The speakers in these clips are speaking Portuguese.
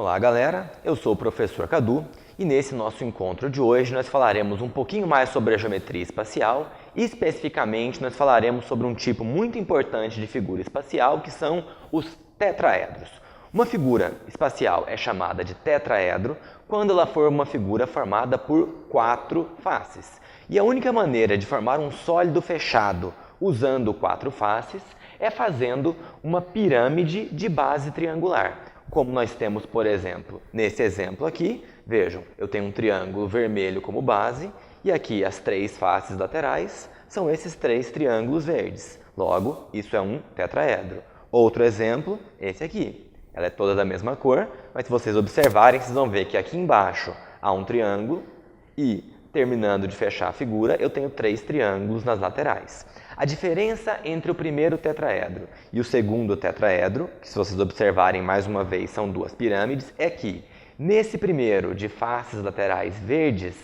Olá galera, eu sou o professor Cadu e nesse nosso encontro de hoje nós falaremos um pouquinho mais sobre a geometria espacial e especificamente nós falaremos sobre um tipo muito importante de figura espacial que são os tetraedros. Uma figura espacial é chamada de tetraedro quando ela for uma figura formada por 4 faces. E a única maneira de formar um sólido fechado usando 4 faces é fazendo uma pirâmide de base triangular. Como nós temos, por exemplo, nesse exemplo aqui, vejam, eu tenho um triângulo vermelho como base e aqui as 3 faces laterais são esses 3 triângulos verdes. Logo, isso é um tetraedro. Outro exemplo, esse aqui. Ela é toda da mesma cor, mas se vocês observarem, vocês vão ver que aqui embaixo há um triângulo e, terminando de fechar a figura, eu tenho 3 triângulos nas laterais. A diferença entre o primeiro tetraedro e o segundo tetraedro, que se vocês observarem mais uma vez são 2 pirâmides, é que nesse primeiro de faces laterais verdes,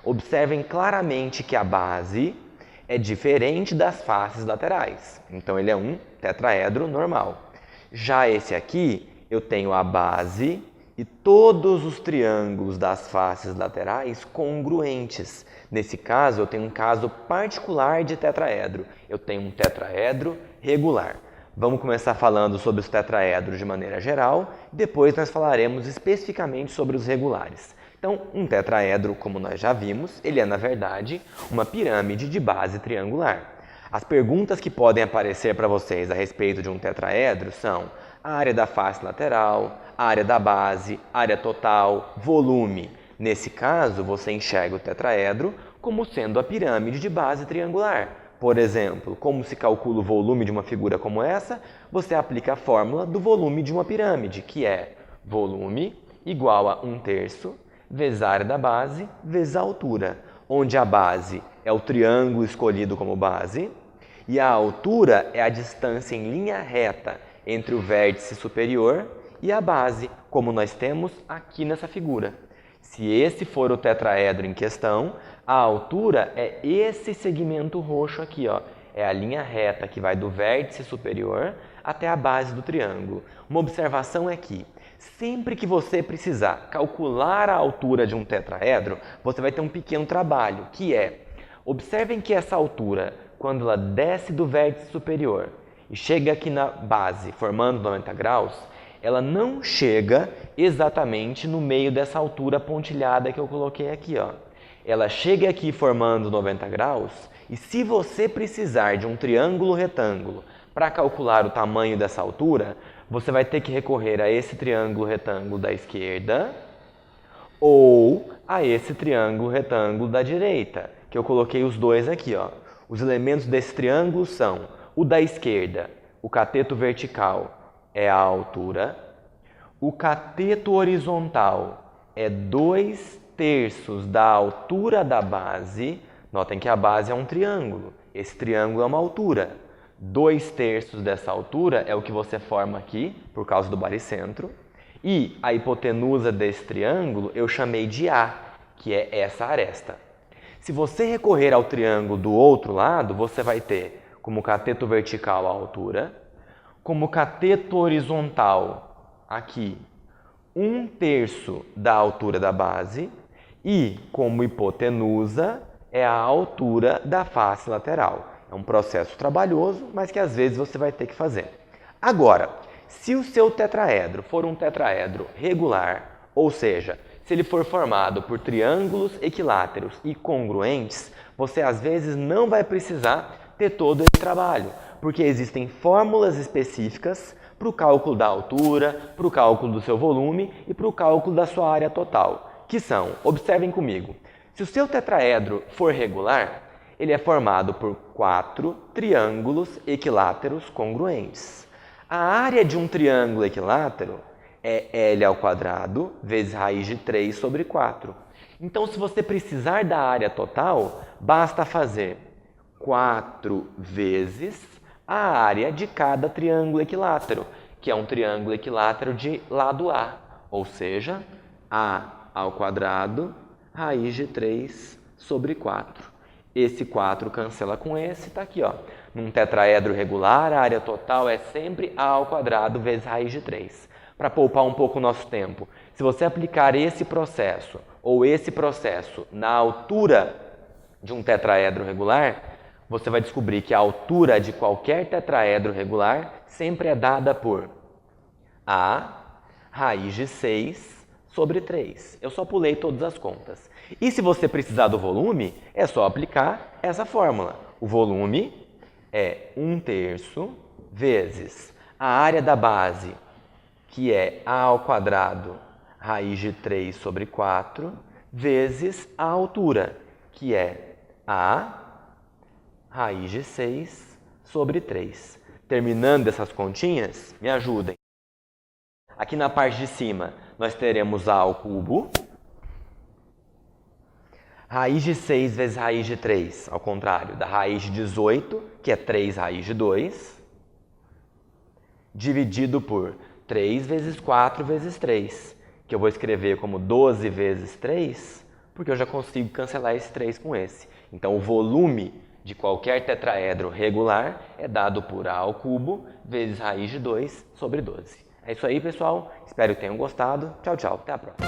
observem claramente que a base é diferente das faces laterais. Então ele é um tetraedro normal. Já esse aqui, eu tenho a base e todos os triângulos das faces laterais congruentes. Nesse caso, eu tenho um caso particular de tetraedro. Eu tenho um tetraedro regular. Vamos começar falando sobre os tetraedros de maneira geral, depois nós falaremos especificamente sobre os regulares. Então, um tetraedro, como nós já vimos, ele é, na verdade, uma pirâmide de base triangular. As perguntas que podem aparecer para vocês a respeito de um tetraedro são a área da face lateral, a área da base, área total, volume. Nesse caso, você enxerga o tetraedro como sendo a pirâmide de base triangular. Por exemplo, como se calcula o volume de uma figura como essa? Você aplica a fórmula do volume de uma pirâmide, que é volume igual a 1/3 vezes a área da base vezes a altura, onde a base é o triângulo escolhido como base e a altura é a distância em linha reta entre o vértice superior e a base, como nós temos aqui nessa figura. Se esse for o tetraedro em questão, a altura é esse segmento roxo aqui, ó. É a linha reta que vai do vértice superior até a base do triângulo. Uma observação é que, sempre que você precisar calcular a altura de um tetraedro, você vai ter um pequeno trabalho, que é, observem que essa altura, quando ela desce do vértice superior e chega aqui na base, formando 90 graus, ela não chega exatamente no meio dessa altura pontilhada que eu coloquei aqui, ó. Ela chega aqui formando 90 graus e se você precisar de um triângulo retângulo para calcular o tamanho dessa altura, você vai ter que recorrer a esse triângulo retângulo da esquerda ou a esse triângulo retângulo da direita, que eu coloquei os dois aqui, ó. Os elementos desse triângulo são o da esquerda, o cateto vertical é a altura, o cateto horizontal é 2/3 da altura da base. Notem que a base é um triângulo, esse triângulo é uma altura. 2/3 dessa altura é o que você forma aqui, por causa do baricentro. E a hipotenusa desse triângulo eu chamei de A, que é essa aresta. Se você recorrer ao triângulo do outro lado, você vai ter como cateto vertical a altura, como cateto horizontal aqui 1/3 da altura da base e como hipotenusa é a altura da face lateral. É um processo trabalhoso, mas que às vezes você vai ter que fazer. Agora, se o seu tetraedro for um tetraedro regular, ou seja, se ele for formado por triângulos equiláteros e congruentes, você às vezes não vai precisar ter todo esse trabalho, porque existem fórmulas específicas para o cálculo da altura, para o cálculo do seu volume e para o cálculo da sua área total, que são, observem comigo, se o seu tetraedro for regular, ele é formado por 4 triângulos equiláteros congruentes. A área de um triângulo equilátero é L² vezes raiz de 3 sobre 4. Então, se você precisar da área total, basta fazer 4 vezes a área de cada triângulo equilátero, que é um triângulo equilátero de lado A, ou seja, A² raiz de 3 sobre 4. Esse 4 cancela com esse, está aqui, ó. Num tetraedro regular, a área total é sempre A² vezes raiz de 3. Para poupar um pouco o nosso tempo, Se você aplicar esse processo ou esse processo na altura de um tetraedro regular, você vai descobrir que a altura de qualquer tetraedro regular sempre é dada por A raiz de 6 sobre 3. Eu só pulei todas as contas. E se você precisar do volume, é só aplicar essa fórmula. O volume é 1/3 vezes a área da base, que é A ao quadrado raiz de 3 sobre 4, vezes a altura, que é A raiz de 6 sobre 3. Terminando essas continhas, me ajudem. Aqui na parte de cima, nós teremos A ao cubo. Raiz de 6 vezes raiz de 3, ao contrário, da raiz de 18, que é 3 raiz de 2, dividido por 3 vezes 4 vezes 3, que eu vou escrever como 12 vezes 3, porque eu já consigo cancelar esse 3 com esse. Então, o volume de qualquer tetraedro regular é dado por A ao cubo vezes raiz de 2 sobre 12. É isso aí, pessoal. Espero que tenham gostado. Tchau, tchau. Até a próxima.